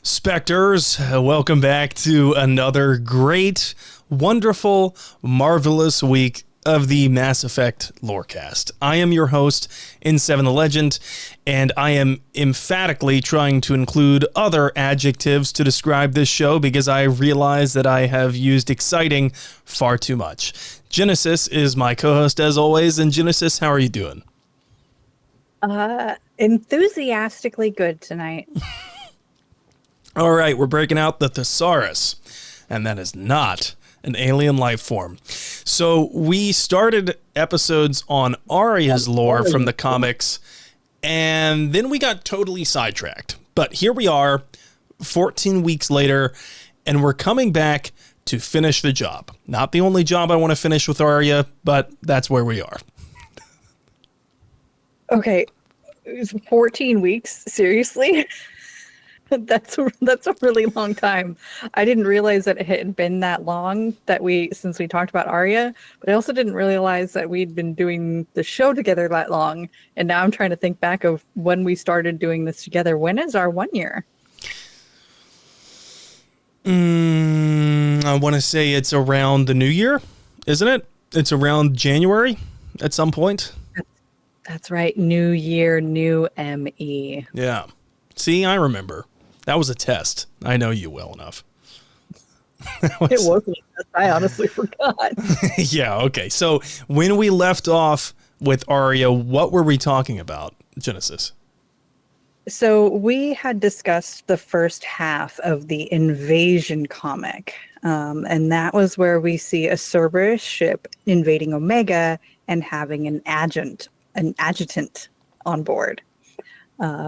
Spectres, welcome back to another great, wonderful, marvelous week of the Mass Effect Lorecast. I am your host, In7 the Legend, and I am emphatically trying to include other adjectives to describe this show because I realize that I have used exciting far too much. Genesis is my co-host as always, and Genesis, how are you doing? Enthusiastically good tonight. All right, we're breaking out the thesaurus, and that is not an alien life form. So we started episodes on Aria's lore from the comics, and then we got totally sidetracked. But here we are, 14 weeks later, and we're coming back to finish the job. Not the only job I want to finish with Arya, but that's where we are. Okay, 14 weeks? Seriously? That's a really long time. I didn't realize that it had been that long since we talked about Arya, but I also didn't realize that we'd been doing the show together that long. And now I'm trying to think back of when we started doing this together. When is our 1 year? I want to say it's around the new year, isn't it? It's around January at some point. That's right. New year, new ME. Yeah. See, I remember. That was a test. I know you well enough. It wasn't a test. I honestly forgot. Yeah, okay. So when we left off with Arya, what were we talking about, Genesis? So we had discussed the first half of the Invasion comic, and that was where we see a Cerberus ship invading Omega and having an adjutant on board.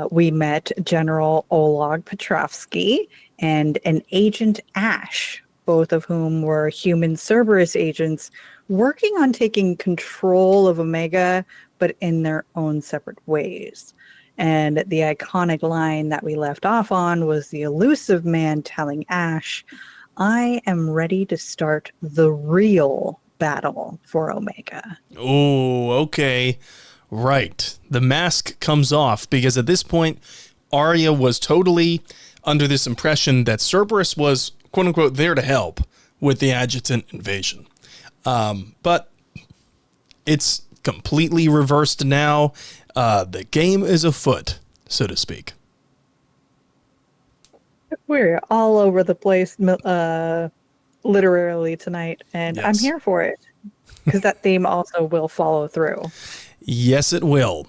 We met General Oleg Petrovsky and an Agent Ash, both of whom were human Cerberus agents working on taking control of Omega, but in their own separate ways. And the iconic line that we left off on was the elusive man telling Ash, "I am ready to start the real battle for Omega." Oh, okay. Right. The mask comes off because at this point, Arya was totally under this impression that Cerberus was, quote unquote, there to help with the adjutant invasion. But it's completely reversed now. The game is afoot, so to speak. We're all over the place literally tonight, and yes. I'm here for it because that theme also will follow through. Yes, it will.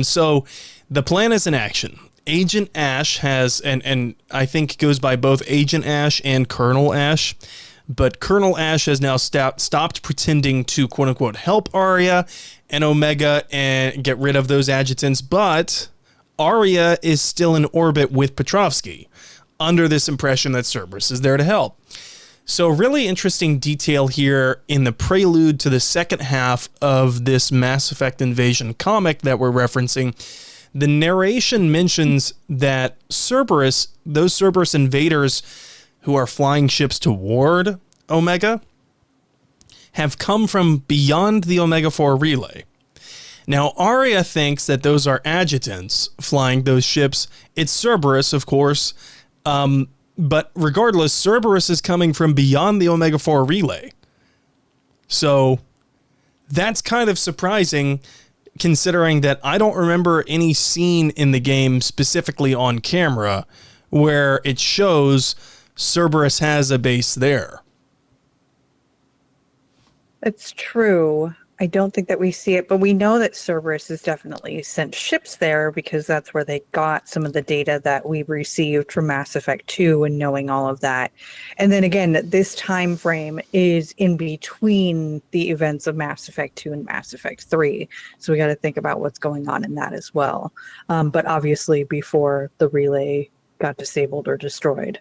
So the plan is in action. Agent Ash has, and I think goes by both Agent Ash and Colonel Ash, but Colonel Ash has now stopped pretending to, quote unquote, help Arya and Omega and get rid of those adjutants, but Arya is still in orbit with Petrovsky under this impression that Cerberus is there to help. So really interesting detail here in the prelude to the second half of this Mass Effect Invasion comic that we're referencing. The narration mentions that those Cerberus invaders who are flying ships toward Omega, have come from beyond the Omega-4 relay. Now, Arya thinks that those are adjutants flying those ships. It's Cerberus, of course, but regardless, Cerberus is coming from beyond the Omega-4 relay. So that's kind of surprising, considering that I don't remember any scene in the game specifically on camera where it shows Cerberus has a base there. It's true. I don't think that we see it, but we know that Cerberus has definitely sent ships there because that's where they got some of the data that we received from Mass Effect 2 and knowing all of that. And then again, this time frame is in between the events of Mass Effect 2 and Mass Effect 3. So we got to think about what's going on in that as well. But obviously before the relay got disabled or destroyed.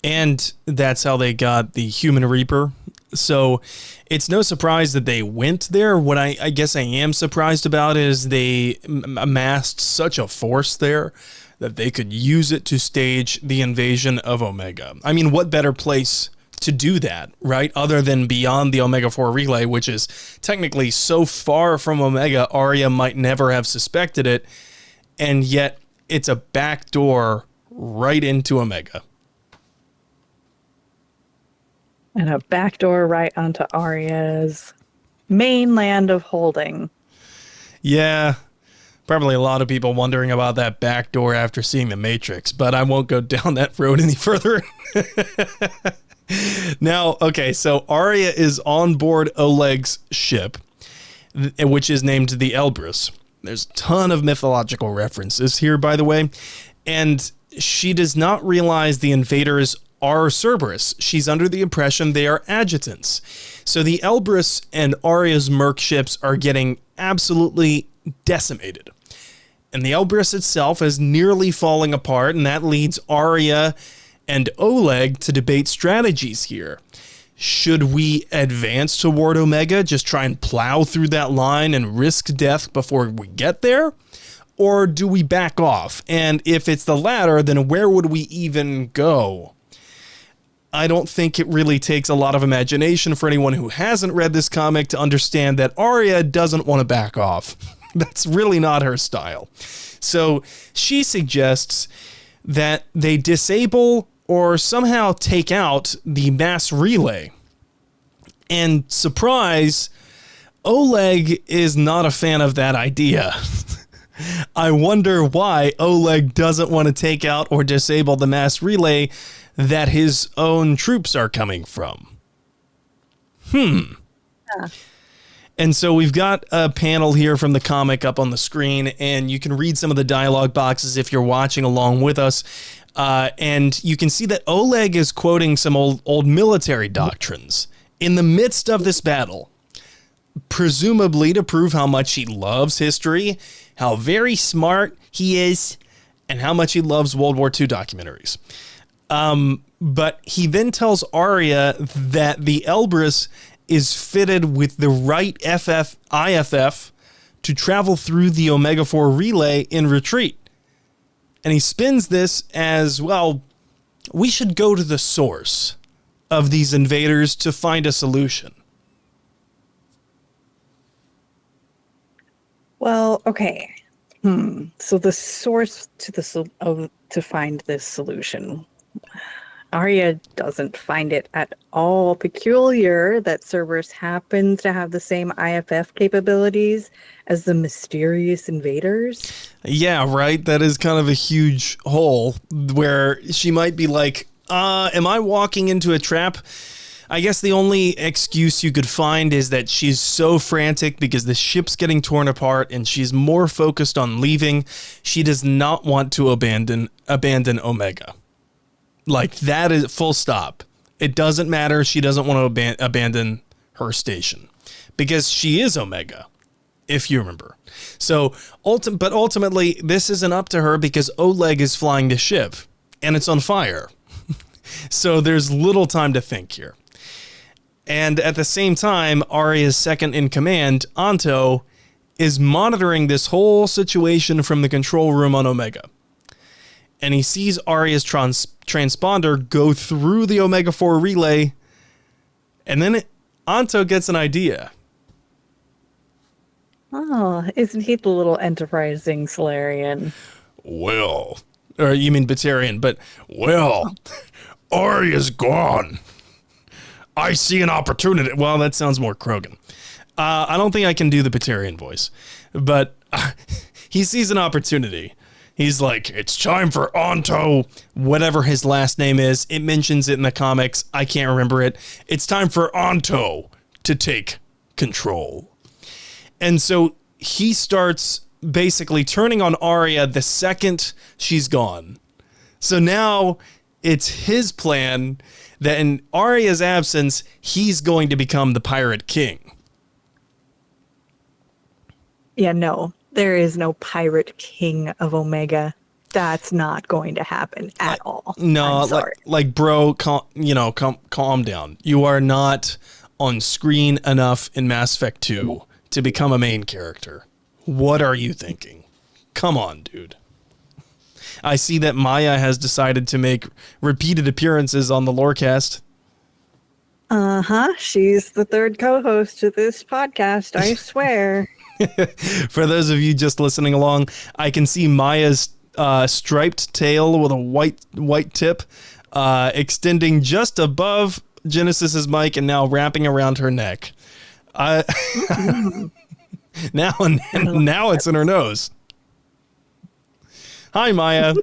And that's how they got the Human Reaper. So it's no surprise that they went there. What I guess I am surprised about is they amassed such a force there that they could use it to stage the invasion of Omega. I mean, what better place to do that, right? Other than beyond the Omega-4 relay, which is technically so far from Omega, Arya might never have suspected it. And yet it's a backdoor right into Omega. And a backdoor right onto Arya's mainland of holding. Yeah, probably a lot of people wondering about that back door after seeing The Matrix, but I won't go down that road any further. Now, okay, so Arya is on board Oleg's ship, which is named the Cerberus. There's a ton of mythological references here, by the way, and she does not realize the invaders are Cerberus. She's under the impression they are adjutants. So the Cerberus and Arya's merc ships are getting absolutely decimated. And the Cerberus itself is nearly falling apart, and that leads Arya and Oleg to debate strategies here. Should we advance toward Omega, just try and plow through that line and risk death before we get there? Or do we back off? And if it's the latter, then where would we even go? I don't think it really takes a lot of imagination for anyone who hasn't read this comic to understand that Arya doesn't want to back off. That's really not her style. So she suggests that they disable or somehow take out the mass relay. And surprise, Oleg is not a fan of that idea. I wonder why Oleg doesn't want to take out or disable the mass relay that his own troops are coming from. And so we've got a panel here from the comic up on the screen, and you can read some of the dialogue boxes if you're watching along with us. And you can see that Oleg is quoting some old military doctrines in the midst of this battle, presumably to prove how much he loves history, how very smart he is, and how much he loves World War II documentaries. But he then tells Arya that the Cerberus is fitted with the right IFF to travel through the Omega-4 relay in retreat. And he spins this as, well, we should go to the source of these invaders to find a solution. Well, okay. So the source to find this solution. Arya doesn't find it at all peculiar that Cerberus happens to have the same IFF capabilities as the mysterious invaders. Yeah, right? That is kind of a huge hole where she might be like, am I walking into a trap? I guess the only excuse you could find is that she's so frantic because the ship's getting torn apart and she's more focused on leaving. She does not want to abandon Omega. Like, that is full stop. It doesn't matter. She doesn't want to abandon her station because she is Omega, if you remember. So, but ultimately, this isn't up to her because Oleg is flying the ship and it's on fire. So there's little time to think here. And at the same time, Arya's second in command, Anto, is monitoring this whole situation from the control room on Omega. And he sees Arya's transponder go through the Omega-4 relay, and then Anto gets an idea. Oh, isn't he the little enterprising Solarian? Well, or you mean Batarian, but, well, Arya's gone. I see an opportunity. Well, that sounds more Krogan. I don't think I can do the Batarian voice, but he sees an opportunity. He's like, it's time for Anto, whatever his last name is. It mentions it in the comics. I can't remember it. It's time for Anto to take control. And so he starts basically turning on Arya the second she's gone. So now it's his plan that in Arya's absence, he's going to become the Pirate King. Yeah, no. There is no Pirate King of Omega. That's not going to happen at all. No, like bro, calm down. You are not on screen enough in Mass Effect 2 to become a main character. What are you thinking? Come on, dude. I see that Maya has decided to make repeated appearances on the Lorecast. Uh-huh. She's the third co-host to this podcast, I swear. For those of you just listening along, I can see Maya's striped tail with a white tip extending just above Genesis's mic and now wrapping around her neck. Now it's in her nose. Hi, Maya.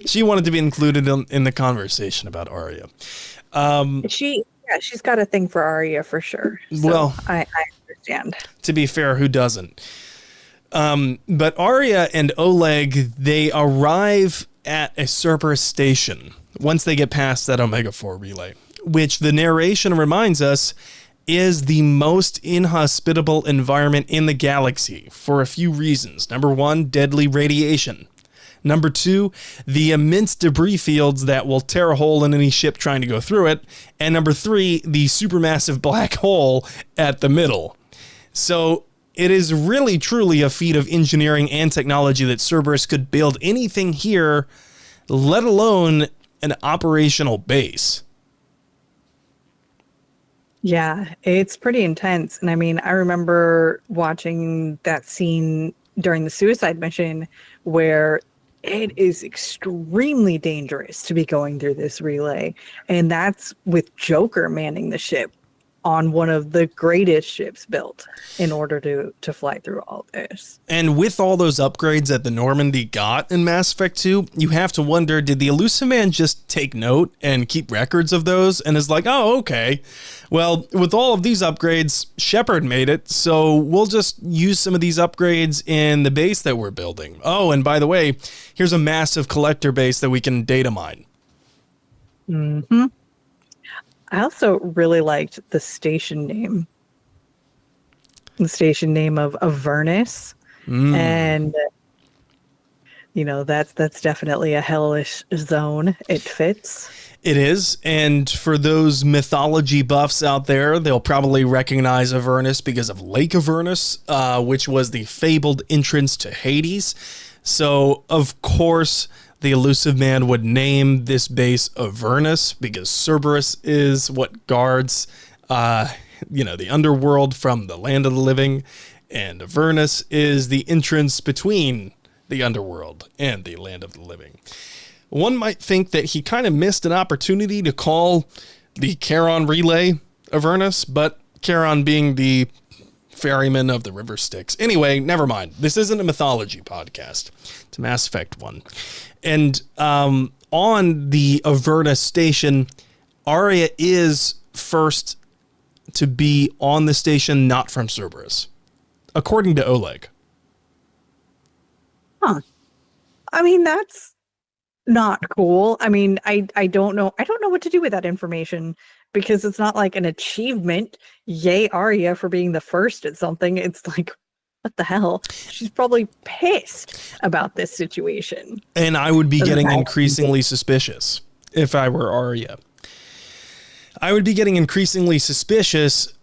She wanted to be included in the conversation about Arya. She's got a thing for Arya for sure. So Well, I understand. To be fair, who doesn't? But Arya and Oleg, they arrive at a Cerberus station once they get past that Omega-4 relay, which the narration reminds us is the most inhospitable environment in the galaxy for a few reasons. Number one, deadly radiation. Number two, the immense debris fields that will tear a hole in any ship trying to go through it. And number three, the supermassive black hole at the middle. So it is really, truly a feat of engineering and technology that Cerberus could build anything here, let alone an operational base. Yeah, it's pretty intense. And I mean, I remember watching that scene during the suicide mission where it is extremely dangerous to be going through this relay. And that's with Joker manning the ship on one of the greatest ships built in order to fly through all this. And with all those upgrades that the Normandy got in Mass Effect 2, you have to wonder, did the Elusive Man just take note and keep records of those and is like, oh, okay. Well, with all of these upgrades, Shepard made it, so we'll just use some of these upgrades in the base that we're building. Oh, and by the way, here's a massive collector base that we can data mine. Mm-hmm. I also really liked the station name. The station name of Avernus. And, you know, that's definitely a hellish zone. It fits. It is, and for those mythology buffs out there, they'll probably recognize Avernus because of Lake Avernus, which was the fabled entrance to Hades. So, of course, the Elusive Man would name this base Avernus because Cerberus is what guards, the underworld from the land of the living, and Avernus is the entrance between the underworld and the land of the living. One might think that he kind of missed an opportunity to call the Charon relay Avernus, but Charon being the ferryman of the river Styx. Anyway, never mind. This isn't a mythology podcast. It's a Mass Effect one. And on the Avernus station, Arya is first to be on the station, not from Cerberus, according to Oleg. Huh. I mean, that's not cool. I mean, I don't know. I don't know what to do with that information because it's not like an achievement. Yay, Arya, for being the first at something. It's like, what the hell? She's probably pissed about this situation. And I would be getting increasingly suspicious if I were Arya. I would be getting increasingly suspicious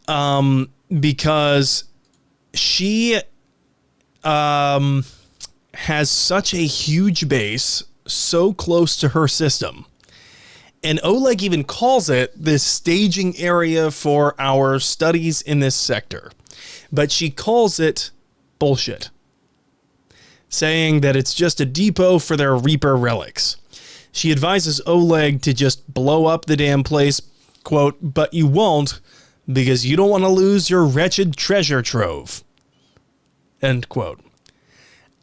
because she has such a huge base so close to her system. And Oleg even calls it the staging area for our studies in this sector. But she calls it bullshit, saying that it's just a depot for their Reaper relics. She advises Oleg to just blow up the damn place, quote, but you won't because you don't want to lose your wretched treasure trove, end quote.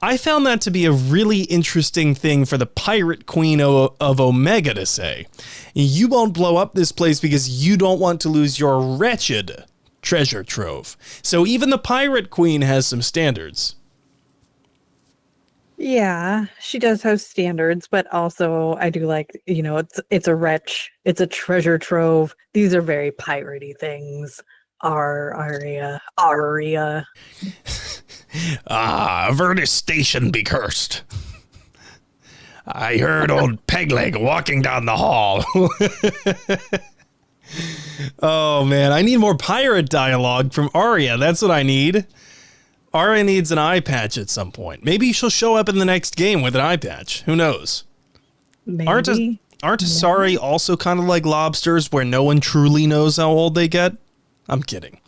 I found that to be a really interesting thing for the pirate queen of Omega to say. You won't blow up this place because you don't want to lose your wretched treasure trove. So even the pirate queen has some standards. Yeah, she does have standards, but also I do like, it's a wretch, it's a treasure trove. These are very piratey things. Aria. Avernus Station be cursed. I heard old Pegleg walking down the hall. Oh, man, I need more pirate dialogue from Arya. That's what I need. Arya needs an eye patch at some point. Maybe she'll show up in the next game with an eye patch. Who knows? Maybe. Aren't Asari also kind of like lobsters where no one truly knows how old they get? I'm kidding.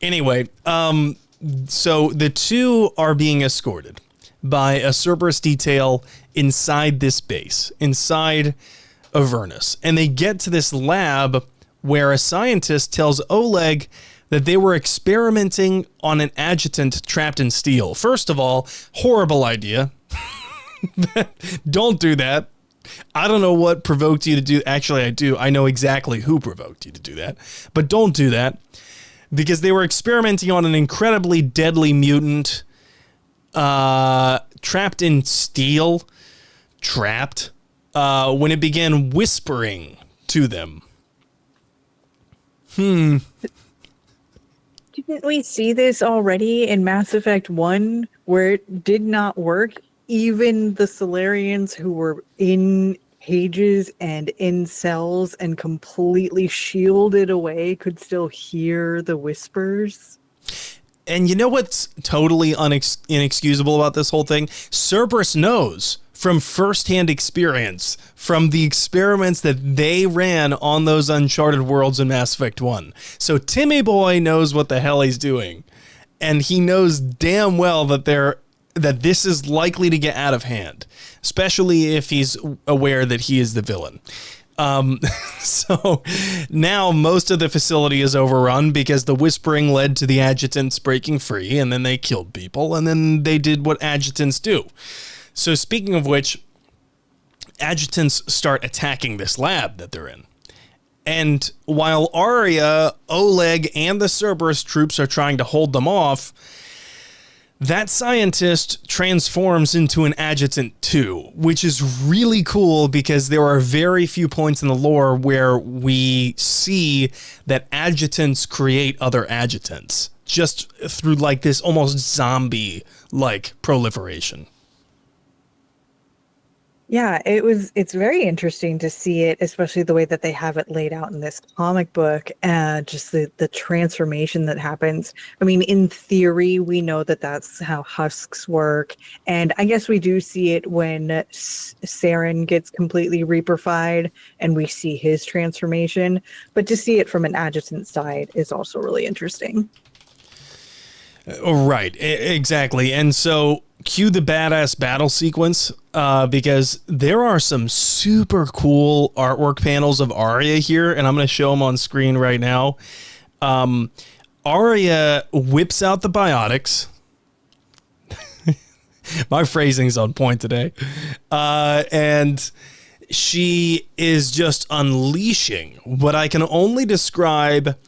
Anyway, so the two are being escorted by a Cerberus detail inside this base, inside Avernus. And they get to this lab where a scientist tells Oleg that they were experimenting on an adjutant trapped in steel. First of all, horrible idea. Don't do that. I don't know what provoked you to do. Actually, I do. I know exactly who provoked you to do that. But don't do that. Because they were experimenting on an incredibly deadly mutant trapped in steel. Trapped. When it began whispering to them. Didn't we see this already in Mass Effect 1 where it did not work? Even the Solarians who were in cages and in cells and completely shielded away could still hear the whispers. And you know what's totally inexcusable about this whole thing? Cerberus knows from firsthand experience, from the experiments that they ran on those uncharted worlds in Mass Effect 1. So Timmy Boy knows what the hell he's doing. And he knows damn well that this is likely to get out of hand, especially if he's aware that he is the villain. So now most of the facility is overrun because the whispering led to the adjutants breaking free, and then they killed people, and then they did what adjutants do. So speaking of which, adjutants start attacking this lab that they're in. And while Arya, Oleg, and the Cerberus troops are trying to hold them off, that scientist transforms into an adjutant too, which is really cool because there are very few points in the lore where we see that adjutants create other adjutants, just through like this almost zombie-like proliferation. Yeah, it's very interesting to see it, especially the way that they have it laid out in this comic book, and just the transformation that happens. I mean, in theory, we know that that's how husks work, and I guess we do see it when Saren gets completely reaper-fied, and we see his transformation, but to see it from an adjutant side is also really interesting. Right, exactly. And so cue the badass battle sequence, because there are some super cool artwork panels of Arya here, and I'm going to show them on screen right now. Arya whips out the biotics. My phrasing's on point today. And she is just unleashing what I can only describe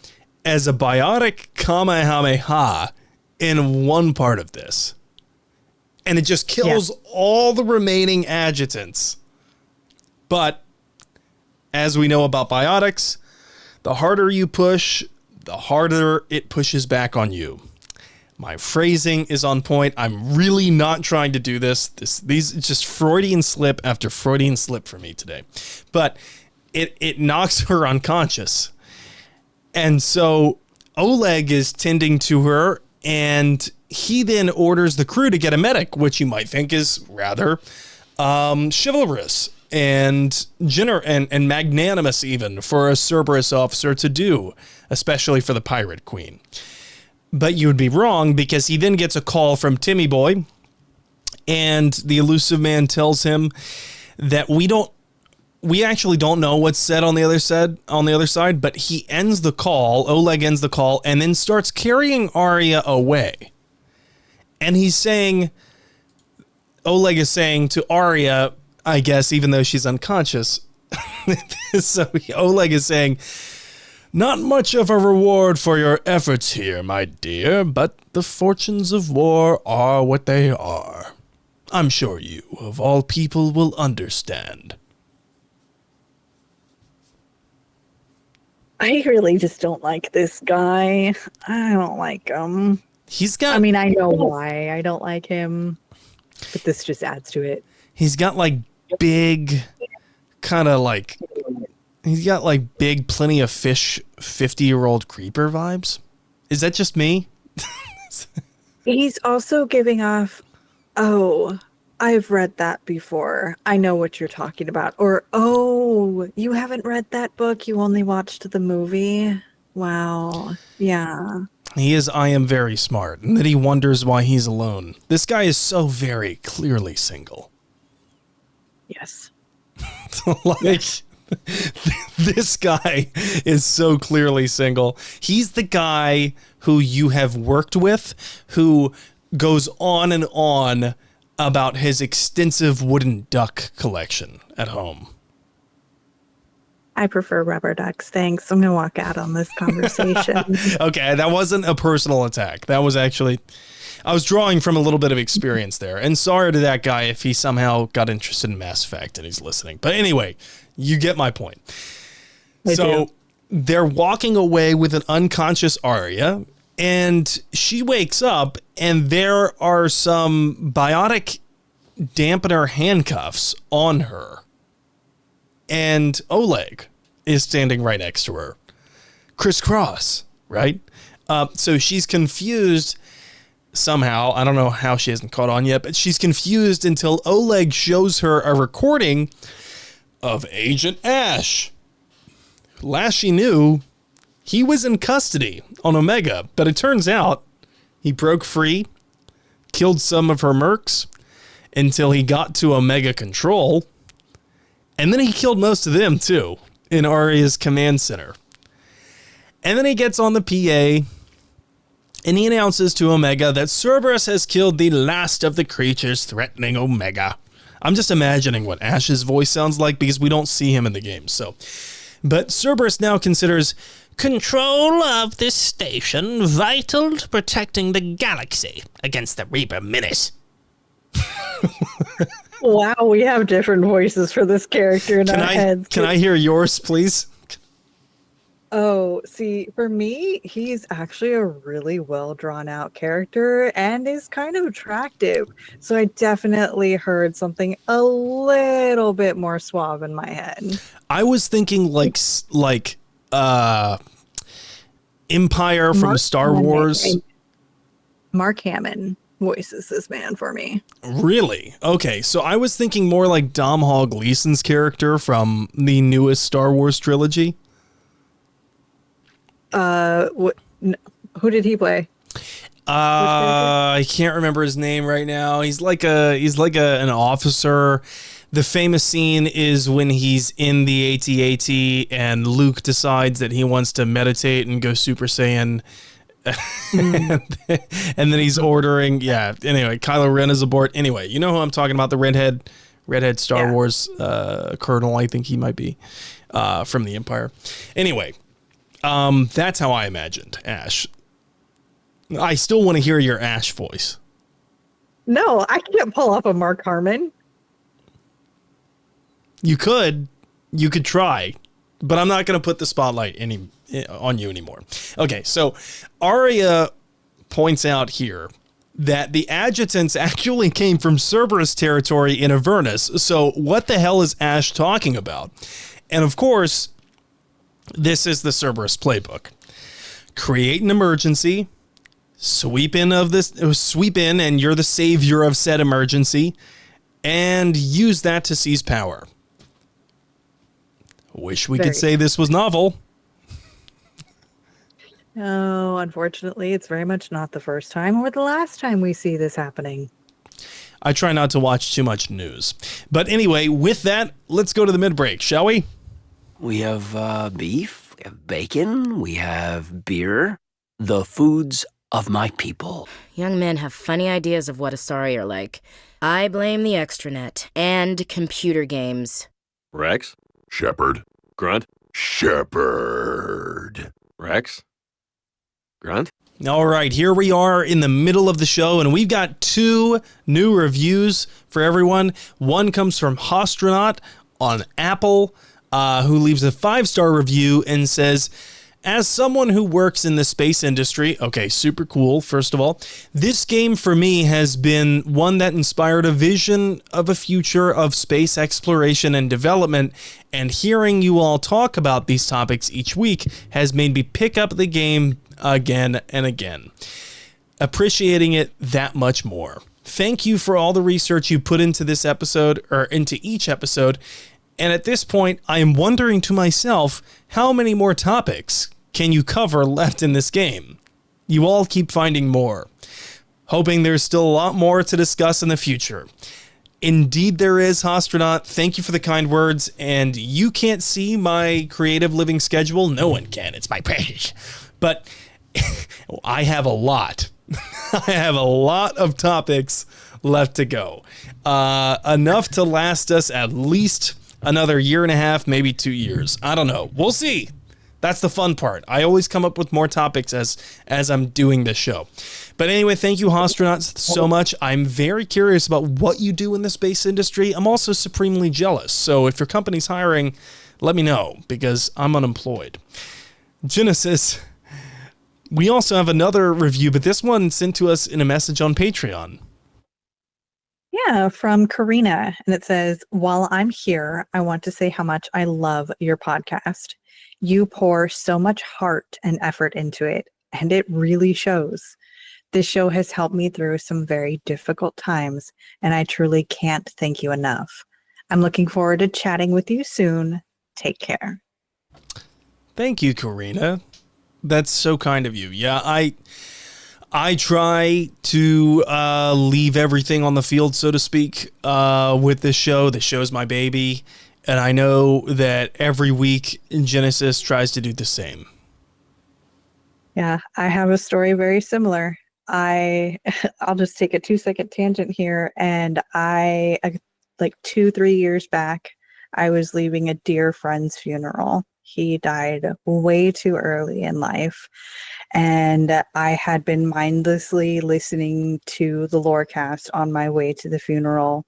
as a biotic Kamehameha in one part of this. And it just kills all the remaining adjutants. But as we know about biotics, the harder you push, the harder it pushes back on you. My phrasing is on point. I'm really not trying to do this. These just Freudian slip after Freudian slip for me today. But it knocks her unconscious. And so Oleg is tending to her, and he then orders the crew to get a medic, which you might think is rather chivalrous and magnanimous even for a Cerberus officer to do, especially for the Pirate Queen. But you would be wrong, because he then gets a call from Timmy Boy, and the elusive man tells him that we actually don't know what's said on the other side, but he ends the call, Oleg ends the call, and then starts carrying Arya away. And Oleg is saying to Arya, I guess, even though she's unconscious, so Oleg is saying, "Not much of a reward for your efforts here, my dear, but the fortunes of war are what they are. I'm sure you, of all people, will understand." I really just don't like this guy. I don't like him. I mean, I know why I don't like him, but this just adds to it. He's got like big, he's got like big Plenty of Fish 50-year-old creeper vibes. Is that just me? He's also giving off, "Oh, I've read that before. I know what you're talking about." Or, "Oh, you haven't read that book. You only watched the movie. Wow." Yeah. He is I am very smart, and that he wonders why he's alone. This guy is so very clearly single. Yes. This guy is so clearly single. He's the guy who you have worked with, who goes on and on about his extensive wooden duck collection at home. I prefer rubber ducks. Thanks. I'm going to walk out on this conversation. Okay, that wasn't a personal attack. That was actually, I was drawing from a little bit of experience there. And sorry to that guy if he somehow got interested in Mass Effect and he's listening. But anyway, you get my point. I do. They're walking away with an unconscious Arya, and she wakes up, and there are some biotic dampener handcuffs on her. And Oleg is standing right next to her. Crisscross, right? So she's confused somehow. I don't know how she hasn't caught on yet, but she's confused until Oleg shows her a recording of Agent Ash. Last she knew, he was in custody on Omega, but it turns out he broke free, killed some of her mercs until he got to Omega Control, and then he killed most of them too in Arya's command center. And then he gets on the PA and he announces to Omega that Cerberus has killed the last of the creatures threatening Omega. I'm just imagining what Ash's voice sounds like because we don't see him in the game. But Cerberus now considers control of this station vital to protecting the galaxy against the Reaper menace. Wow, we have different voices for this character in our heads. Can I hear yours, please? Oh, see, for me, he's actually a really well drawn out character and is kind of attractive. So I definitely heard something a little bit more suave in my head. I was thinking like Empire from Star Wars. Mark Hamill voices this man for me. Really? Okay, so I was thinking more like Domhnall Gleeson's character from the newest Star Wars trilogy. Who did he play? I can't remember his name right now. He's like an officer. The famous scene is when he's in the AT-AT and Luke decides that he wants to meditate and go Super Saiyan. And then he's ordering. Yeah. Anyway, Kylo Ren is aboard. Anyway, you know who I'm talking about? The redhead Star Wars colonel. I think he might be from the Empire. Anyway. That's how I imagined Ash. I still want to hear your Ash voice. No, I can't pull off a Mark Hamill. You could try, but I'm not going to put the spotlight on you anymore. Okay, so Aria points out here that the adjutants actually came from Cerberus territory in Avernus. So what the hell is Ash talking about? And of course, this is the Cerberus playbook. Create an emergency, sweep in and you're the savior of said emergency, and use that to seize power. Wish we could say this was novel. No, unfortunately, it's very much not the first time or the last time we see this happening. I try not to watch too much news. But anyway, with that, let's go to the mid-break, shall we? We have beef, we have bacon, we have beer. The foods of my people. Young men have funny ideas of what Asari are like. I blame the extranet and computer games. Rex? Shepherd. Grunt? Shepherd. Rex? Grunt? All right, here we are in the middle of the show, and we've got 2 new reviews for everyone. One comes from Hostronaut on Apple, who leaves a 5-star review and says, as someone who works in the space industry, okay, super cool, first of all, this game for me has been one that inspired a vision of a future of space exploration and development, and hearing you all talk about these topics each week has made me pick up the game again and again, appreciating it that much more. Thank you for all the research you put into this episode, or into each episode. And at this point, I am wondering to myself, how many more topics can you cover left in this game? You all keep finding more. Hoping there's still a lot more to discuss in the future. Indeed there is, Hostronaut. Thank you for the kind words. And you can't see my creative living schedule. No one can. It's my passion. But I have a lot. I have a lot of topics left to go. Enough to last us at least another year and a half, maybe 2 years. I don't know. We'll see. That's the fun part. I always come up with more topics as I'm doing this show. But anyway, thank you, Hostronauts, so much. I'm very curious about what you do in the space industry. I'm also supremely jealous. So if your company's hiring, let me know, because I'm unemployed. Genesis, we also have another review, but this one sent to us in a message on Patreon. Yeah, from Karina. And it says, while I'm here, I want to say how much I love your podcast. You pour so much heart and effort into it, and it really shows. This show has helped me through some very difficult times, and I truly can't thank you enough. I'm looking forward to chatting with you soon. Take care. Thank you, Karina. That's so kind of you. Yeah, I try to leave everything on the field, so to speak, with this show. The show's my baby. And I know that every week Genesis tries to do the same. Yeah, I have a story very similar. I'll just take a 2-second tangent here. And like 2-3 years back, I was leaving a dear friend's funeral. He died way too early in life. And I had been mindlessly listening to the Lorecast on my way to the funeral,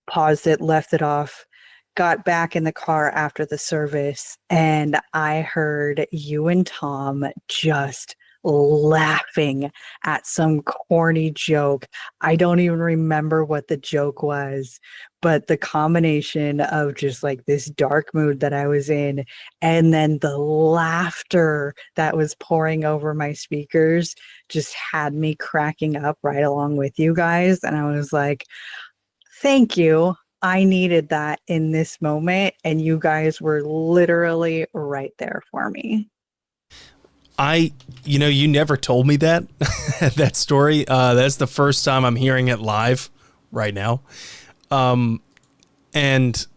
paused it, left it off, got back in the car after the service, and I heard you and Tom just laughing at some corny joke. I don't even remember what the joke was, but the combination of just like this dark mood that I was in, and then the laughter that was pouring over my speakers just had me cracking up right along with you guys. And I was like, thank you. I needed that in this moment, and you guys were literally right there for me. You never told me that, that story. That's the first time I'm hearing it live right now. And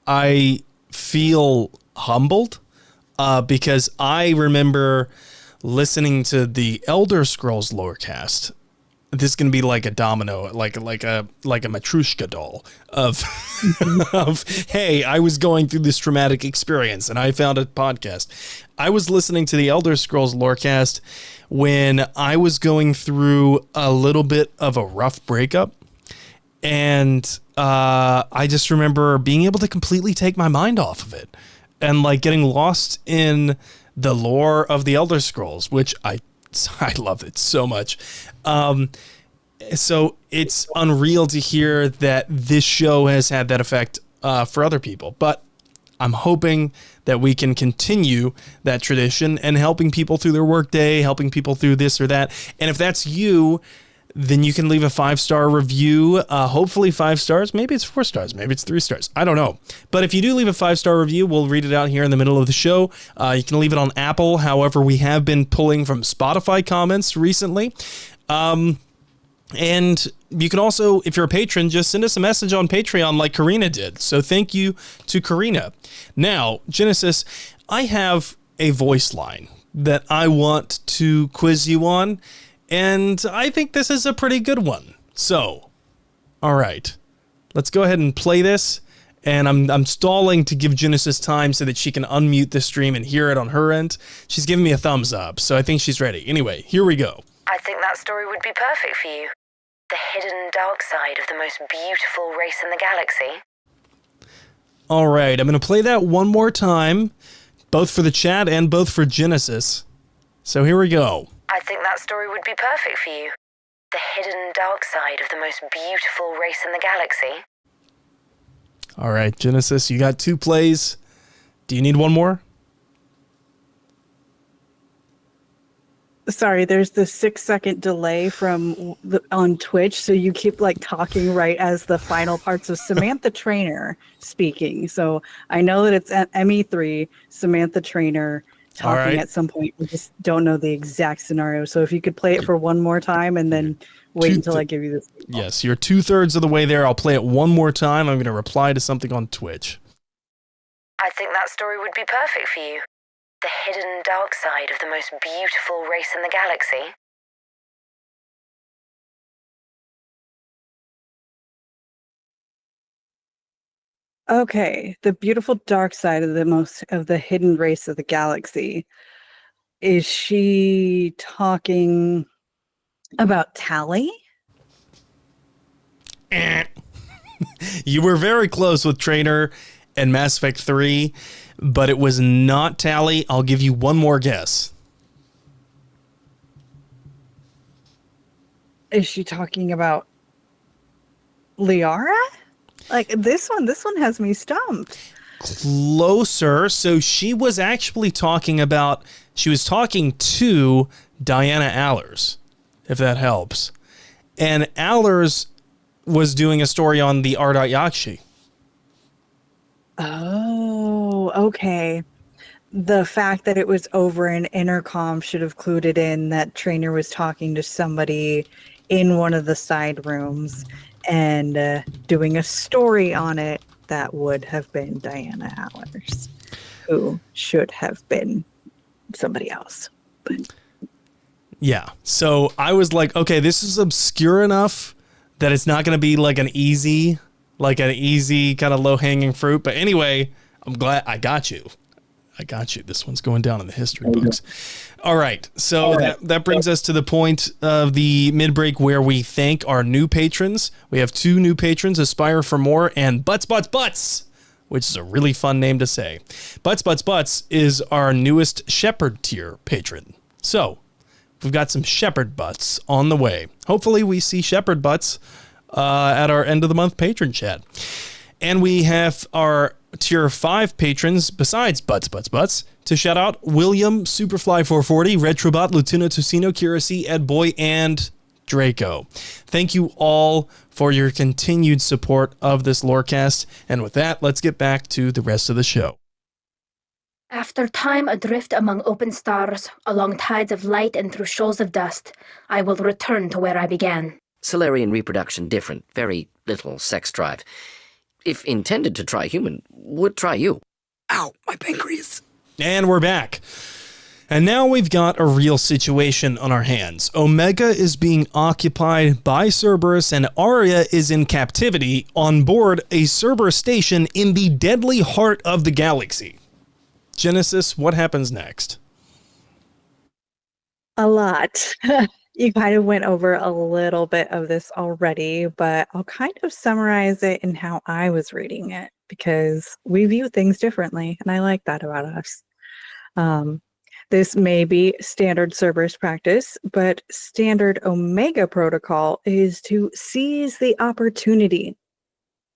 I feel humbled, because I remember listening to the Elder Scrolls Lorecast. This is going to be like a domino, like a Matryoshka doll of, of, hey, I was going through this traumatic experience and I found a podcast. I was listening to the Elder Scrolls Lorecast when I was going through a little bit of a rough breakup. And I just remember being able to completely take my mind off of it and like getting lost in the lore of the Elder Scrolls, which I love it so much. So it's unreal to hear that this show has had that effect for other people. But I'm hoping that we can continue that tradition and helping people through their workday, helping people through this or that. And if that's you, then you can leave a 5-star review. Hopefully 5 stars. Maybe it's 4 stars. Maybe it's 3 stars. I don't know. But if you do leave a 5-star review, we'll read it out here in the middle of the show. You can leave it on Apple. However, we have been pulling from Spotify comments recently. And you can also, if you're a patron, just send us a message on Patreon like Karina did. So thank you to Karina. Now, Genesis, I have a voice line that I want to quiz you on. And I think this is a pretty good one. So, all right, let's go ahead and play this. And I'm stalling to give Genesis time so that she can unmute the stream and hear it on her end. She's giving me a thumbs up, so I think she's ready. Anyway, here we go. I think that story would be perfect for you. The hidden dark side of the most beautiful race in the galaxy. All right, I'm going to play that one more time, both for the chat and both for Genesis. So here we go. I think that story would be perfect for you. The hidden dark side of the most beautiful race in the galaxy. All right, Genesis, you got 2 plays. Do you need one more? Sorry, there's the 6-second delay on Twitch, so you keep like talking right as the final parts of Samantha Trainer speaking. So I know that it's at ME3, Samantha Trainer talking at some point. We just don't know the exact scenario. So if you could play it for one more time and then Wait until I give you this. Yes, you're 2/3 of the way there. I'll play it one more time. I'm going to reply to something on Twitch. I think that story would be perfect for you. The hidden dark side of the most beautiful race in the galaxy. Okay, the beautiful dark side of the hidden race of the galaxy. Is she talking about Tally? You were very close with Trainer and Mass Effect 3, but it was not Tally. I'll give you one more guess. Is she talking about Liara? Like this one has me stumped. Closer. So she was actually talking to Diana Allers, if that helps. And Allers was doing a story on the Ardat Yakshi. Oh, okay. The fact that it was over an intercom should have clued it in that Trainer was talking to somebody in one of the side rooms and doing a story on it. That would have been Diana Allers, who should have been somebody else. But yeah. So I was like, okay, this is obscure enough that it's not going to be like an easy kind of low-hanging fruit. But anyway, I'm glad I got you. This one's going down in the history books. All right. So that brings us to the point of the mid-break where we thank our new patrons. We have 2 new patrons, Aspire for More and Butts, which is a really fun name to say. Butts is our newest Shepherd tier patron. So we've got some Shepherd Butts on the way. Hopefully we see Shepherd Butts at our end of the month patron chat. And we have our tier 5 patrons besides Butts to shout out William, Superfly440, Retrobot, Lieutenant Tocino, Kira C, Ed Boy, and Draco. Thank you all for your continued support of this Lorecast. And with that, let's get back to the rest of the show. After time adrift among open stars, along tides of light and through shoals of dust, I will return to where I began. Solarian reproduction different, very little sex drive. If intended to try human, would try you. Ow, my pancreas. And we're back. And now we've got a real situation on our hands. Omega is being occupied by Cerberus, and Arya is in captivity on board a Cerberus station in the deadly heart of the galaxy. Genesis, what happens next? a lot. You kind of went over a little bit of this already, but I'll kind of summarize it in how I was reading it because we view things differently, and I like that about us. This may be standard Cerberus practice, but standard Omega protocol is to seize the opportunity.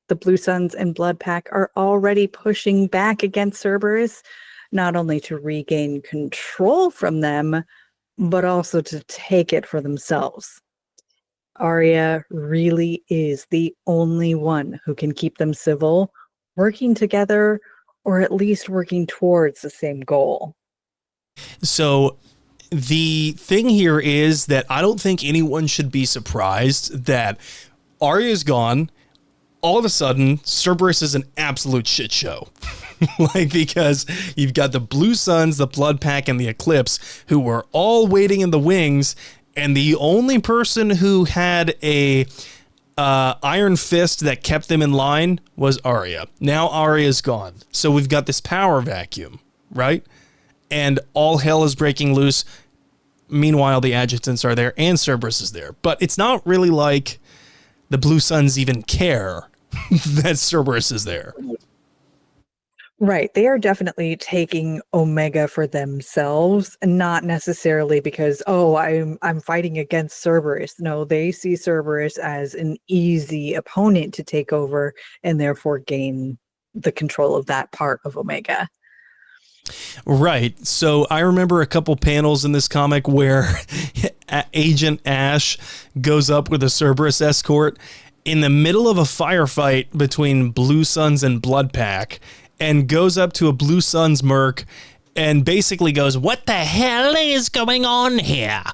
The Blue Suns and Blood Pack are already pushing back against Cerberus, not only to regain control from them, but also to take it for themselves. Arya really is the only one who can keep them civil, working together, or at least working towards the same goal. So the thing here is that I don't think anyone should be surprised that Arya's gone. All of a sudden, Cerberus is an absolute shit show. Because you've got the Blue Suns, the Blood Pack, and the Eclipse, who were all waiting in the wings, and the only person who had a iron fist that kept them in line was Arya. Now Arya's gone. So we've got this power vacuum, right? And all hell is breaking loose. Meanwhile, the adjutants are there, and Cerberus is there. But it's not really like the Blue Suns even care that Cerberus is there. Right. They are definitely taking Omega for themselves, not necessarily because, I'm fighting against Cerberus. No, they see Cerberus as an easy opponent to take over and therefore gain the control of that part of Omega. Right. So I remember a couple panels in this comic where Agent Ash goes up with a Cerberus escort in the middle of a firefight between Blue Suns and Blood Pack, and goes up to a Blue Suns merc and basically goes, "What the hell is going on here?"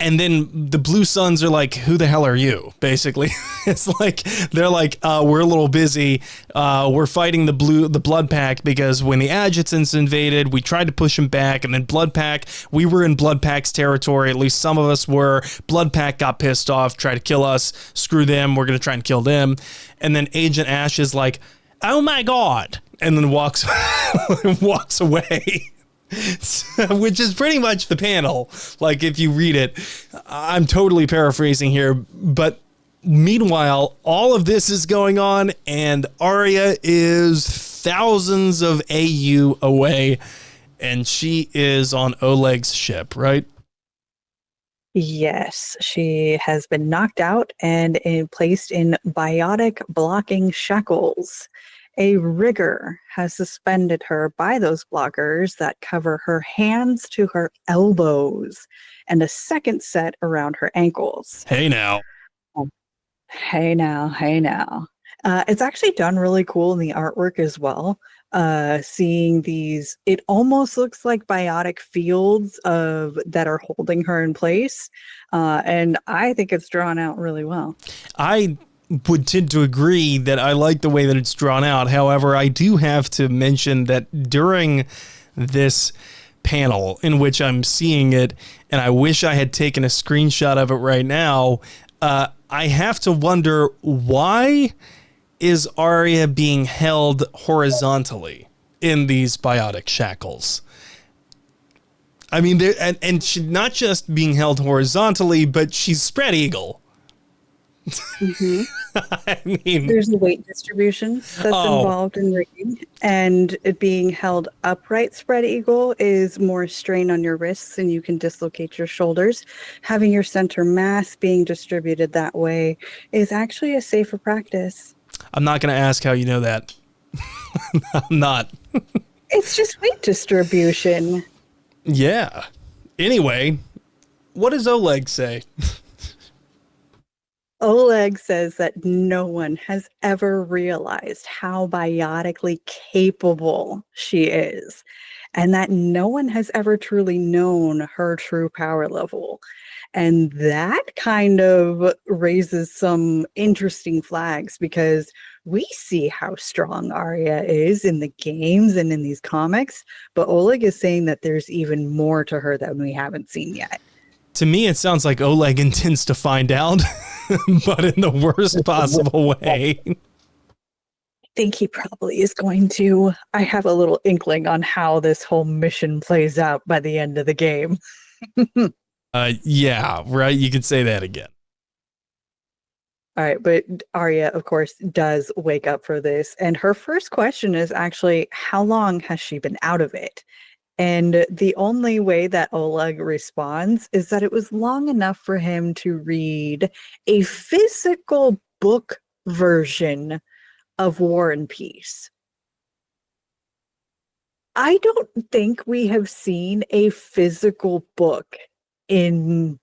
And then the Blue Suns are like, who the hell are you? Basically, it's like they're like, we're a little busy. We're fighting the Blood Pack because when the Adjutants invaded, we tried to push them back, and then Blood Pack, we were in Blood Pack's territory. At least some of us were. Blood Pack got pissed off, tried to kill us. Screw them. We're gonna try and kill them. And then Agent Ash is like, oh my god, and then walks away. Which is pretty much the panel. Like, if you read it, I'm totally paraphrasing here, but meanwhile, all of this is going on, and Arya is thousands of AU away, and she is on Oleg's ship, right? Yes, she has been knocked out and placed in biotic blocking shackles. A rigger has suspended her by those blockers that cover her hands to her elbows and a second set around her ankles. Hey now. Hey now. It's actually done really cool in the artwork as well. Seeing these, it almost looks like biotic fields that are holding her in place. And I think it's drawn out really well. I would tend to agree that I like the way that it's drawn out. However, I do have to mention that during this panel in which I'm seeing it, and I wish I had taken a screenshot of it right now, I have to wonder, why is Arya being held horizontally in these biotic shackles? I mean, and she's not just being held horizontally, but she's spread eagle. Mm-hmm. I mean, there's a weight distribution that's involved in rigging, and it being held upright spread eagle is more strain on your wrists and you can dislocate your shoulders. Having your center mass being distributed that way is actually a safer practice. I'm not going to ask how you know that. I'm not. It's just weight distribution. Yeah. Anyway, what does Oleg say? Oleg says that no one has ever realized how biotically capable she is, and that no one has ever truly known her true power level. And that kind of raises some interesting flags because we see how strong Arya is in the games and in these comics, but Oleg is saying that there's even more to her that we haven't seen yet. To me, it sounds like Oleg intends to find out, but in the worst possible way. I think he probably is going to. I have a little inkling on how this whole mission plays out by the end of the game. Yeah, right. You could say that again. All right, but Arya, of course, does wake up for this. And her first question is actually, how long has she been out of it? And the only way that Oleg responds is that it was long enough for him to read a physical book version of War and Peace. I don't think we have seen a physical book in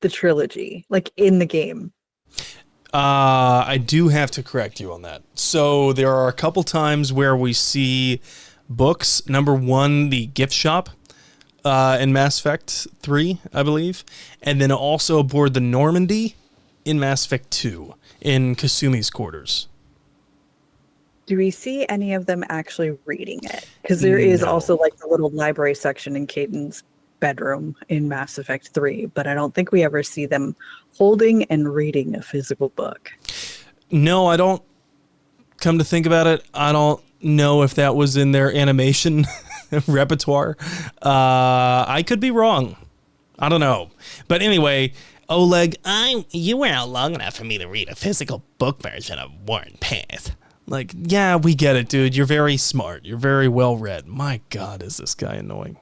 the trilogy, like in the game. I do have to correct you on that. So there are a couple times where we see books. Number one, the gift shop in Mass Effect 3, I believe. And then also aboard the Normandy in Mass Effect 2 in Kasumi's quarters. Do we see any of them actually reading it? Because there is also like the little library section in Caden's bedroom in Mass Effect 3, but I don't think we ever see them holding and reading a physical book. No, I don't. Come to think about it, I don't know if that was in their animation repertoire. I could be wrong. I don't know. But anyway, Oleg, you were out long enough for me to read a physical book version of War and Peace. Like, yeah, we get it, dude. You're very smart. You're very well read. My God, is this guy annoying.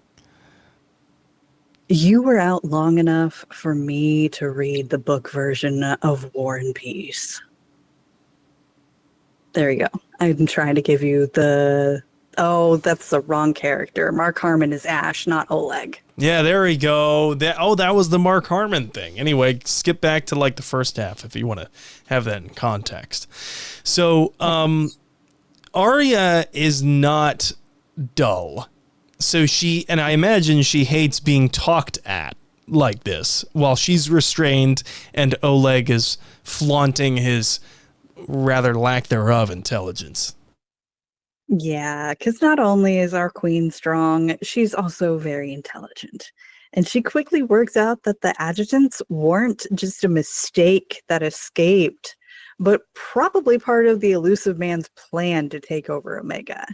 You were out long enough for me to read the book version of War and Peace. There you go. I'm trying to give you the... Oh, that's the wrong character. Mark Harmon is Ash, not Oleg. Yeah, there we go. That was the Mark Harmon thing. Anyway, skip back to like the first half if you want to have that in context. So, Arya is not dull. So and I imagine she hates being talked at like this while she's restrained and Oleg is flaunting his rather lack thereof intelligence. Yeah, because not only is our queen strong, she's also very intelligent. And she quickly works out that the adjutants weren't just a mistake that escaped, but probably part of the elusive man's plan to take over Omega.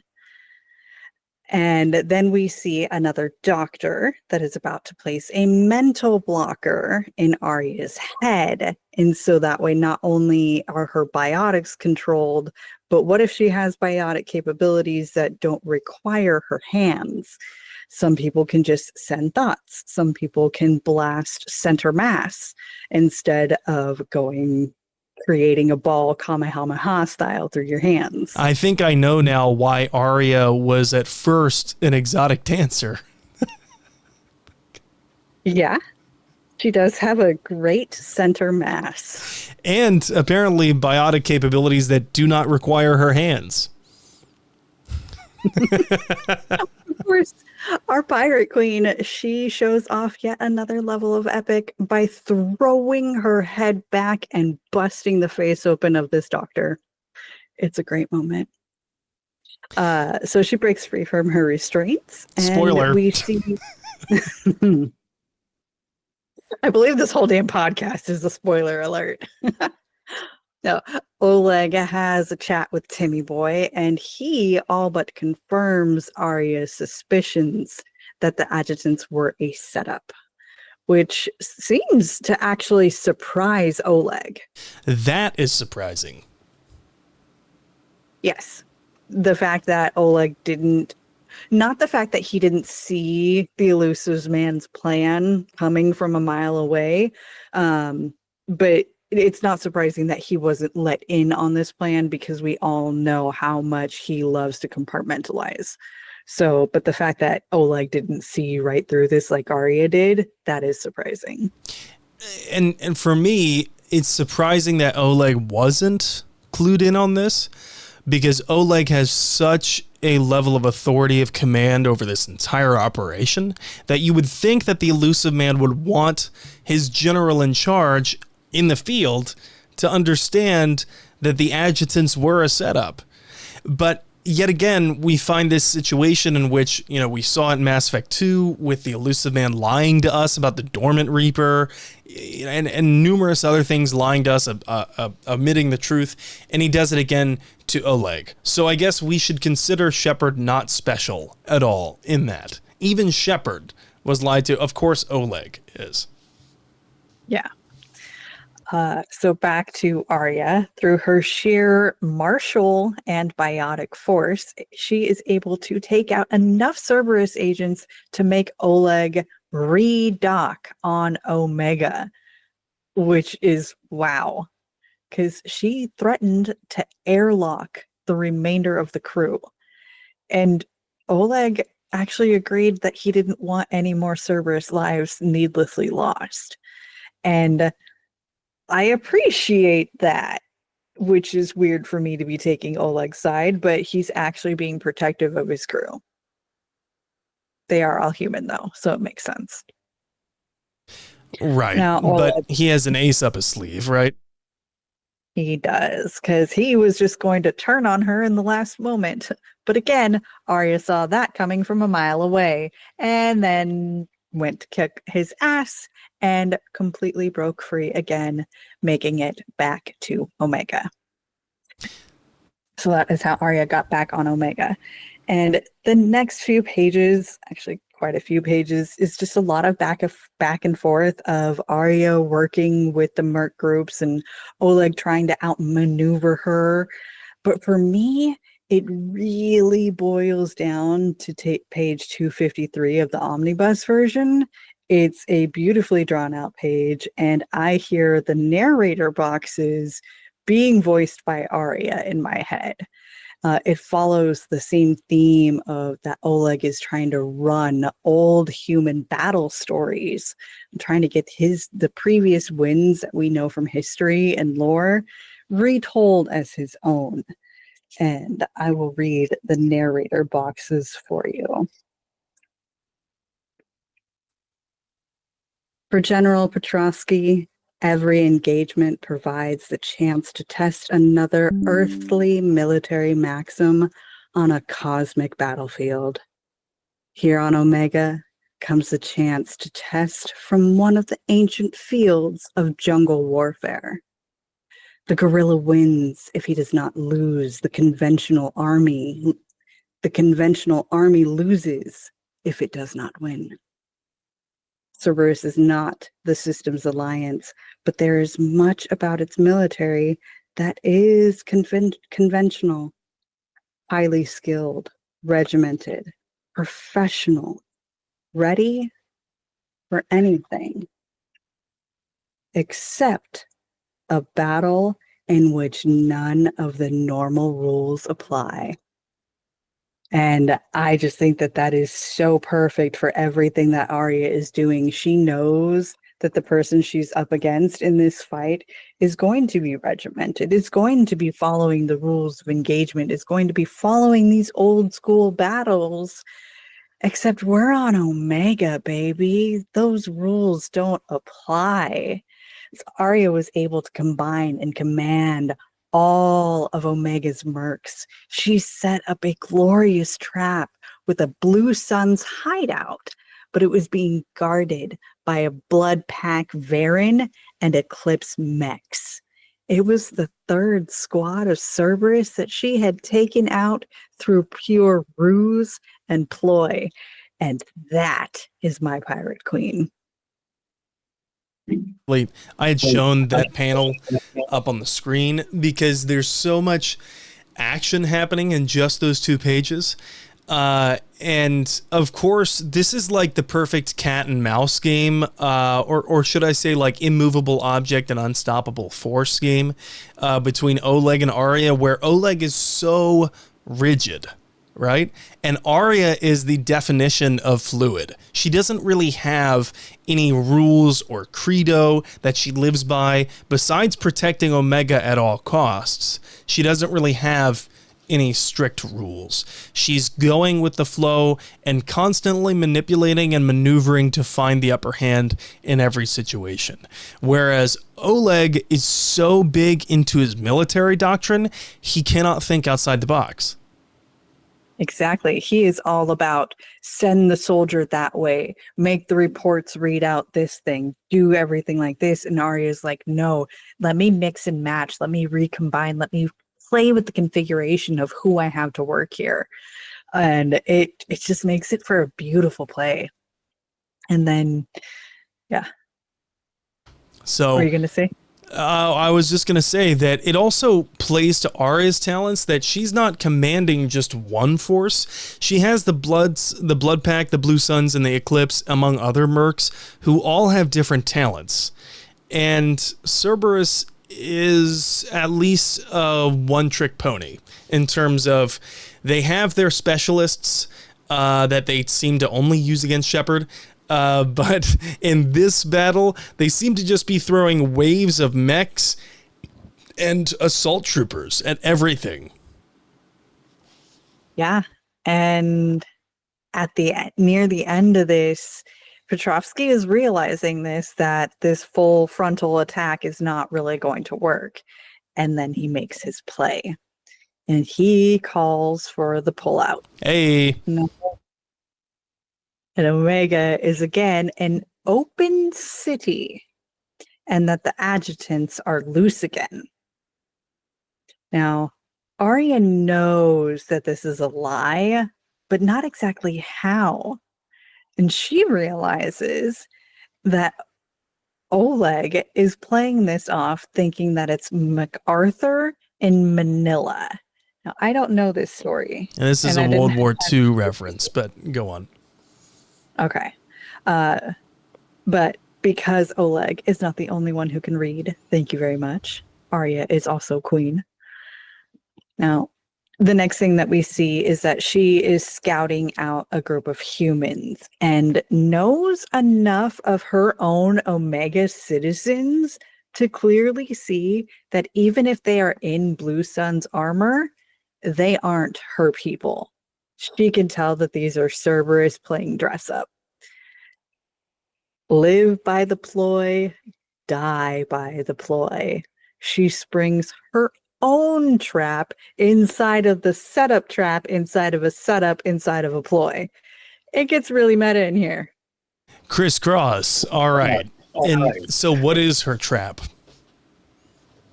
And then we see another doctor that is about to place a mental blocker in Arya's head. And so that way, not only are her biotics controlled, but what if she has biotic capabilities that don't require her hands? Some people can just send thoughts. Some people can blast center mass instead of creating a ball Kamehameha style through your hands. I think I know now why Arya was at first an exotic dancer. Yeah, she does have a great center mass. And apparently biotic capabilities that do not require her hands. Of course, our pirate queen, she shows off yet another level of epic by throwing her head back and busting the face open of this doctor. It's a great moment. So she breaks free from her restraints. And Spoiler. we see... I believe this whole damn podcast is a spoiler alert. No, Oleg has a chat with Timmy Boy, and he all but confirms Arya's suspicions that the adjutants were a setup, which seems to actually surprise Oleg. That is surprising. Yes. The fact that Oleg not the fact that he didn't see the elusive man's plan coming from a mile away, but it's not surprising that he wasn't let in on this plan because we all know how much he loves to compartmentalize. So, but the fact that Oleg didn't see right through this like Arya did, that is surprising. And for me, it's surprising that Oleg wasn't clued in on this, because Oleg has such a level of authority of command over this entire operation that you would think that the elusive man would want his general in charge in the field to understand that the adjutants were a setup. But yet again, we find this situation in which, you know, we saw it in Mass Effect 2 with the elusive man lying to us about the Dormant Reaper and numerous other things, lying to us, omitting the truth. And he does it again to Oleg. So I guess we should consider Shepard not special at all in that. Even Shepard was lied to. Of course, Oleg is. Yeah. So back to Arya. Through her sheer martial and biotic force, she is able to take out enough Cerberus agents to make Oleg re-dock on Omega, which is wow, because she threatened to airlock the remainder of the crew. And Oleg actually agreed that he didn't want any more Cerberus lives needlessly lost. And I appreciate that, which is weird for me to be taking Oleg's side, but he's actually being protective of his crew. They are all human, though, so it makes sense. Right. Now, but he has an ace up his sleeve, right? He does, because he was just going to turn on her in the last moment. But again, Arya saw that coming from a mile away and then went to kick his ass and completely broke free again, making it back to Omega. So that is how Arya got back on Omega. And the next few pages, actually quite a few pages, is just a lot of back and forth of Arya working with the merc groups and Oleg trying to outmaneuver her. But for me, it really boils down to page 253 of the omnibus version. It's a beautifully drawn out page, and I hear the narrator boxes being voiced by Aria in my head. It follows the same theme of that Oleg is trying to run old human battle stories, trying to get the previous wins that we know from history and lore retold as his own. And I will read the narrator boxes for you. For General Petrovsky, every engagement provides the chance to test another earthly military maxim on a cosmic battlefield. Here on Omega comes the chance to test from one of the ancient fields of jungle warfare. The guerrilla wins if he does not lose the conventional army. The conventional army loses if it does not win. Cerberus is not the system's alliance, but there is much about its military that is conventional, highly skilled, regimented, professional, ready for anything except a battle in which none of the normal rules apply. And I just think that that is so perfect for everything that Arya is doing. She knows that the person she's up against in this fight is going to be regimented, is going to be following the rules of engagement, is going to be following these old school battles. Except we're on Omega, baby. Those rules don't apply. So Arya was able to combine and command all of Omega's mercs. She set up a glorious trap with a Blue Sun's hideout, but it was being guarded by a Blood Pack Varen and Eclipse mechs. It was the third squad of Cerberus that she had taken out through pure ruse and ploy. And that is my pirate queen. I had shown that panel up on the screen because there's so much action happening in just those 2 pages. And of course, this is like the perfect cat and mouse game, or should I say like immovable object and unstoppable force game, between Oleg and Arya, where Oleg is so rigid, right? And Arya is the definition of fluid. She doesn't really have any rules or credo that she lives by. Besides protecting Omega at all costs, she doesn't really have any strict rules. She's going with the flow and constantly manipulating and maneuvering to find the upper hand in every situation. Whereas Oleg is so big into his military doctrine, he cannot think outside the box. Exactly. He is all about send the soldier that way, make the reports read out this thing, do everything like this. And Arya's like, no, let me mix and match. Let me recombine. Let me play with the configuration of who I have to work here. And it just makes it for a beautiful play. And then, yeah. So what are you going to say? I was just going to say that it also plays to Arya's talents that she's not commanding just one force. She has the Blood Pack, the Blue Suns, and the Eclipse, among other mercs, who all have different talents. And Cerberus is at least a one-trick pony in terms of they have their specialists that they seem to only use against Shepard. But in this battle, they seem to just be throwing waves of mechs and assault troopers at everything. Yeah. And near the end of this, Petrovsky is realizing that this full frontal attack is not really going to work. And then he makes his play. And he calls for the pullout. Hey. And Omega is again an open city, and that the adjutants are loose again. Now, Arya knows that this is a lie, but not exactly how. And she realizes that Oleg is playing this off thinking that it's MacArthur in Manila. Now, I don't know this story. And this is a World War II reference, but go on. Okay. But because Oleg is not the only one who can read, thank you very much, Arya is also queen. Now, the next thing that we see is that she is scouting out a group of humans and knows enough of her own Omega citizens to clearly see that even if they are in Blue Sun's armor, they aren't her people. She can tell that these are Cerberus playing dress up. Live by the ploy, die by the ploy. She springs her own trap inside of the setup trap, inside of a setup, inside of a ploy. It gets really meta in here. Crisscross. All right. And so what is her trap?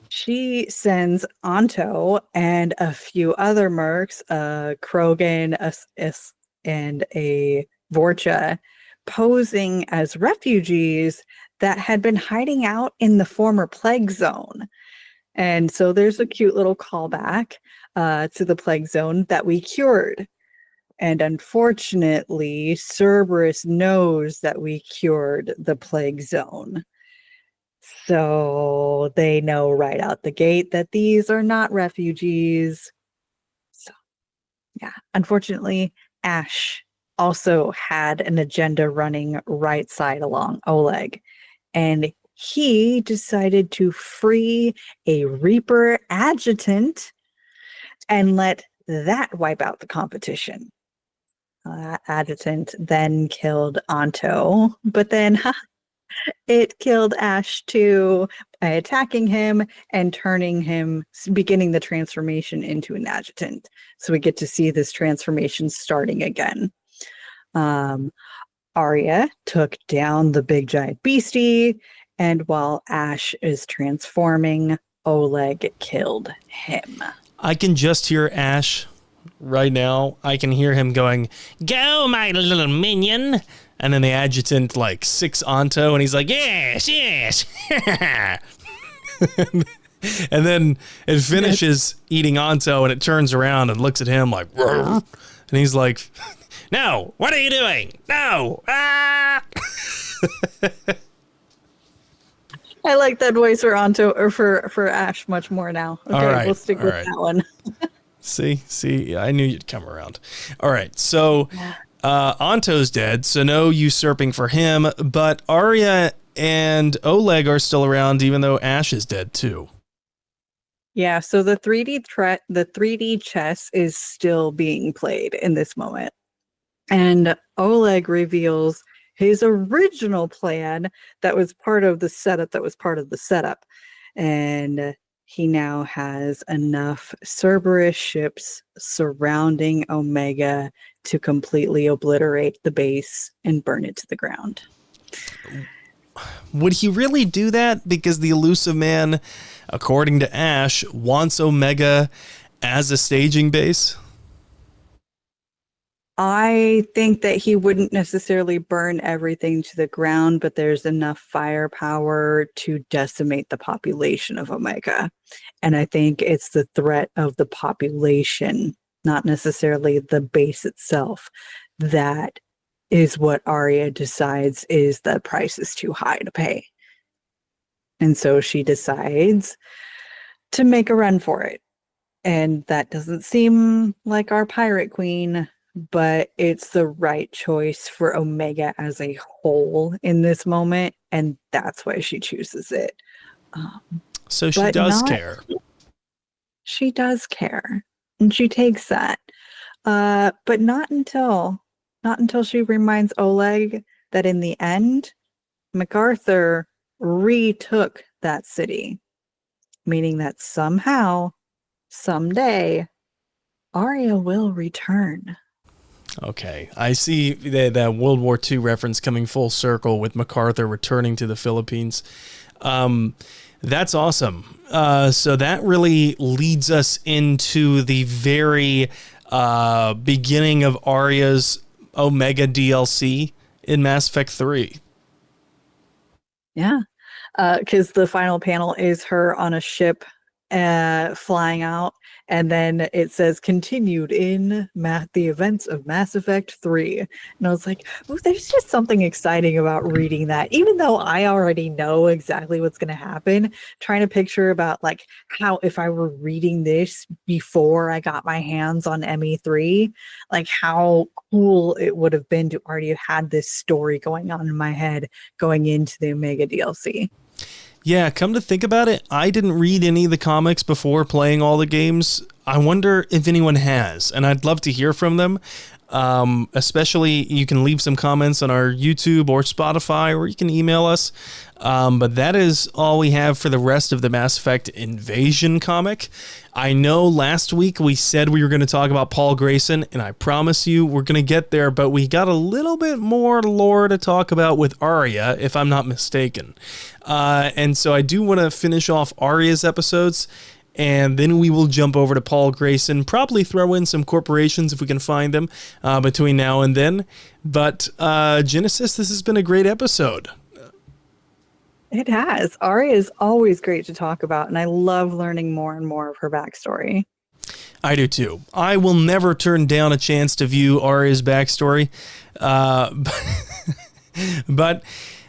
She sends Anto and a few other mercs, Krogan, and a Vorcha, posing as refugees that had been hiding out in the former plague zone. And so there's a cute little callback to the plague zone that we cured. And unfortunately, Cerberus knows that we cured the plague zone. So they know right out the gate that these are not refugees. So, yeah, unfortunately, Ash also had an agenda running right side along Oleg. And he decided to free a Reaper adjutant and let that wipe out the competition. Adjutant then killed Anto, but then it killed Ash too by attacking him and turning him, beginning the transformation into an adjutant. So we get to see this transformation starting again. Arya took down the big giant beastie, and while Ash is transforming, Oleg killed him. I can just hear Ash right now. I can hear him going, "Go, my little minion." And then the adjutant like sicks Anto, and he's like, "Yes, yes." And then it finishes eating Anto, and it turns around and looks at him like, "Rrr." And he's like, "No, what are you doing? No. Ah." I like that voice for Anto or for Ash much more now. Okay, All right, we'll stick all with right. that one. See, I knew you'd come around. All right, so Anto's dead, so no usurping for him, but Arya and Oleg are still around, even though Ash is dead too. Yeah, so the 3D chess is still being played in this moment. And Oleg reveals his original plan that was part of the setup. And he now has enough Cerberus ships surrounding Omega to completely obliterate the base and burn it to the ground. Would he really do that? Because the elusive man, according to Ash, wants Omega as a staging base? I think that he wouldn't necessarily burn everything to the ground, but there's enough firepower to decimate the population of Omega. And I think it's the threat of the population, not necessarily the base itself, that is what Arya decides is the price is too high to pay. And so she decides to make a run for it. And that doesn't seem like our pirate queen, but it's the right choice for Omega as a whole in this moment, and that's why she chooses it. So she does care. She does care, and she takes that. But not until she reminds Oleg that in the end, MacArthur retook that city, meaning that somehow, someday, Arya will return. Okay, I see that World War II reference coming full circle with MacArthur returning to the Philippines. That's awesome. So that really leads us into the very beginning of Arya's Omega DLC in Mass Effect 3. Yeah, because the final panel is her on a ship flying out, and then it says continued in the events of Mass Effect 3. And I was like, oh, there's just something exciting about reading that, even though I already know exactly what's going to happen. Trying to picture about like how if I were reading this before I got my hands on ME3, like how cool it would have been to already have had this story going on in my head going into the Omega DLC. Yeah, come to think about it, I didn't read any of the comics before playing all the games. I wonder if anyone has, and I'd love to hear from them. Especially, you can leave some comments on our YouTube or Spotify, or you can email us. But that is all we have for the rest of the Mass Effect Invasion comic. I know last week we said we were going to talk about Paul Grayson, and I promise you we're going to get there, but we got a little bit more lore to talk about with Arya, if I'm not mistaken. And so I do want to finish off Arya's episodes, and then we will jump over to Paul Grayson, probably throw in some corporations if we can find them between now and then. But Genesis, this has been a great episode. It has. Aria is always great to talk about, and I love learning more and more of her backstory. I do too. I will never turn down a chance to view Arya's backstory. But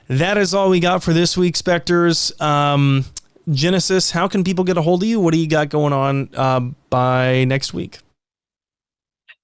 that is all we got for this week, Spectres. Genesis, how can people get a hold of you? What do you got going on by next week?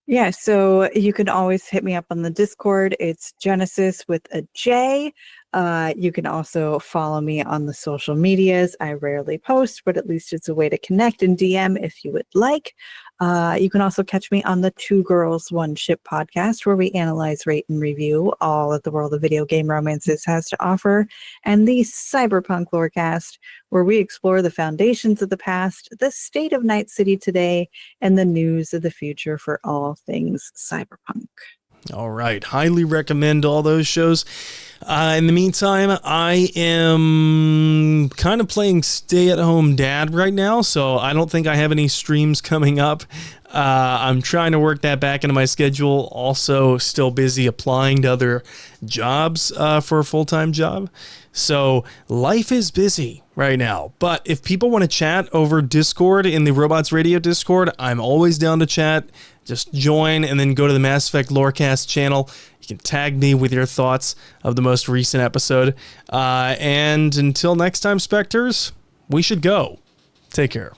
Yeah, so you can always hit me up on the Discord. It's Genesis with a J. You can also follow me on the social medias. I rarely post, but at least it's a way to connect and DM if you would like. You can also catch me on the Two Girls, One Ship podcast, where we analyze, rate, and review all that the world of video game romances has to offer, and the Cyberpunk Lorecast, where we explore the foundations of the past, the state of Night City today, and the news of the future for all things cyberpunk. All right. Highly recommend all those shows. In the meantime, I am kind of playing stay-at-home dad right now, so I don't think I have any streams coming up. I'm trying to work that back into my schedule. Also, still busy applying to other jobs for a full-time job. So life is busy right now. But if people want to chat over Discord in the Robots Radio Discord, I'm always down to chat. Just join and then go to the Mass Effect Lorecast channel. You can tag me with your thoughts of the most recent episode. And until next time, Spectres, we should go. Take care.